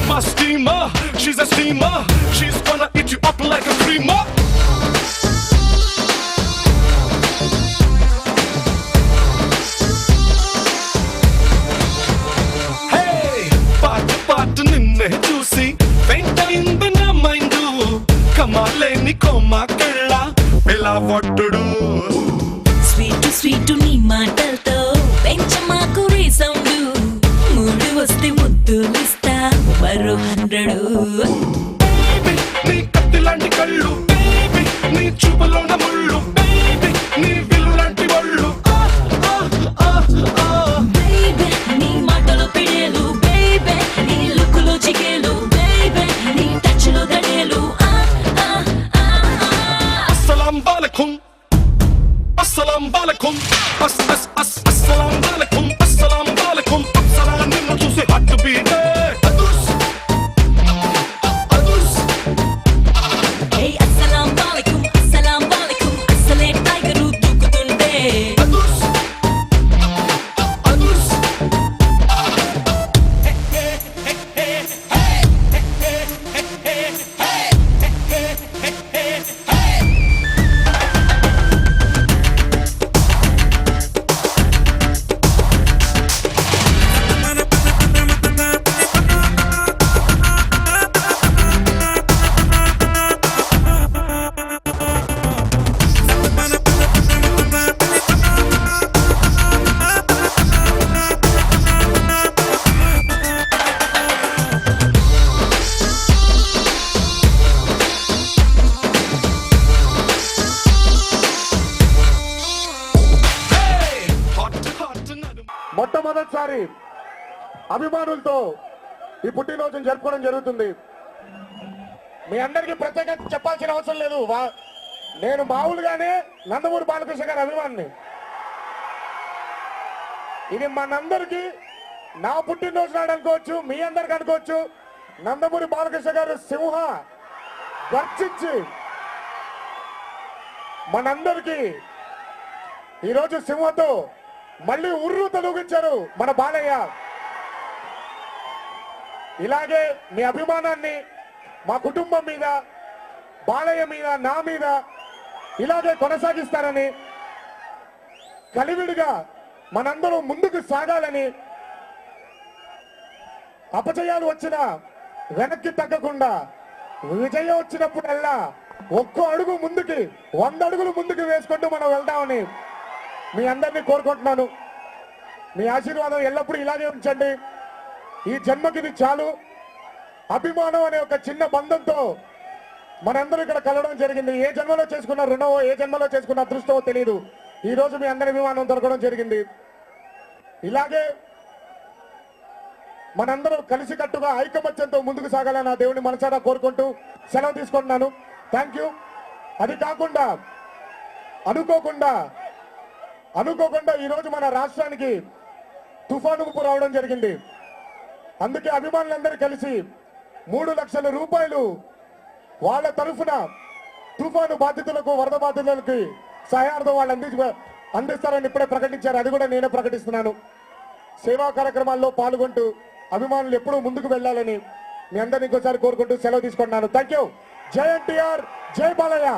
My steamer, she's a steamer. She's gonna eat you up like a creamer. Hey, పాటు పాటు నిన్నే చూసి వెంటైంది నా మైండ్. కమాలేని కొమ్మకెళ్ళ ఎలా ఒట్టుడు. స్వీటు స్వీటు నీ మాటలతో పెంచమాకు రే సౌండ్. మూడు వస్తే ముద్దులిస్తా మరో 100. నీ కత్తిలాంటి కళ్ళు బేబీ, నీ చూపులోన ముళ్ళు బేబీ, నీ విల్లులాంటి ఒళ్ళు బేబీ నీ మాటలో పిడేలు బేబీ, నీ లుక్కులో చిగేలు బేబీ, నీ టచ్ లో గడేలు. అస్సలాం వాలేకుం, అస్సలాం వాలేకుం, అస్సలాం వాలేకుం, అస్సలాం వాలేకుం. అప్సరా నిన్ను చూసి హార్ట్ బీట్ అదుర్స్ అదుర్స్. హే అస్సలాం వాలేకుం, అస్సలాం వాలేకుం. అస్సలే టైగరు దూకుతుంటే అదుర్స్ అదుర్స్. మొట్టమొదటిసారి అభిమానులతో ఈ పుట్టినరోజును జరుపుకోవడం జరుగుతుంది. మీ అందరికీ ప్రత్యేకంగా చెప్పాల్సిన అవసరం లేదు. నేను మామూలుగానే నందమూరి బాలకృష్ణ గారి అభిమానిని. ఇది మనందరికీ నా పుట్టినరోజు నాడు అనుకోవచ్చు, మీ అందరికి అనుకోవచ్చు. నందమూరి బాలకృష్ణ గారు సింహ గర్జించి మనందరికీ ఈరోజు సింహతో మళ్ళీ ఉర్రు తొలగించారు మన బాలయ్య. ఇలాగే మీ అభిమానాన్ని మా కుటుంబం మీద, బాలయ్య మీద, నా మీద ఇలాగే కొనసాగిస్తారని, కలివిడిగా మనందరం ముందుకు సాగాలని, అపజయాలు వచ్చినా వెనక్కి తగ్గకుండా విజయం వచ్చినప్పుడల్లా ఒక్కో అడుగు ముందుకి 100 అడుగులు ముందుకు వేసుకుంటూ మనం వెళ్దామని మీ అందరినీ కోరుకుంటున్నాను. మీ ఆశీర్వాదం ఎల్లప్పుడూ ఇలాగే ఉంచండి. ఈ జన్మకి ఇది చాలు. అభిమానం అనే ఒక చిన్న బంధంతో మనందరూ ఇక్కడ కలవడం జరిగింది. ఏ జన్మలో చేసుకున్న రుణమో, ఏ జన్మలో చేసుకున్న అదృష్టమో తెలియదు. ఈ రోజు మీ అందరి అభిమానం దొరకడం జరిగింది. ఇలాగే మనందరూ కలిసికట్టుగా ఐకమత్యంతో ముందుకు సాగాలని ఆ దేవుని మనసారా కోరుకుంటూ సెలవు తీసుకుంటున్నాను. Thank you. అది కాకుండా అనుకోకుండా ఈరోజు మన రాష్ట్రానికి తుఫాను ముప్పు రావడం జరిగింది. అందుకే అభిమానులందరూ కలిసి 3 లక్షల రూపాయలు వాళ్ళ తరఫున తుఫాను బాధితులకు, వరద బాధితులకి సహాయార్థం వాళ్ళు అందిస్తారని ఇప్పుడే ప్రకటించారు. అది కూడా నేనే ప్రకటిస్తున్నాను. సేవా కార్యక్రమాల్లో పాల్గొంటూ అభిమానులు ఎప్పుడూ ముందుకు వెళ్ళాలని మీ అందరినీ ఇంకోసారి కోరుకుంటూ సెలవు తీసుకుంటున్నాను. Thank you. జై ఎన్టీఆర్, జై బాలయ్య.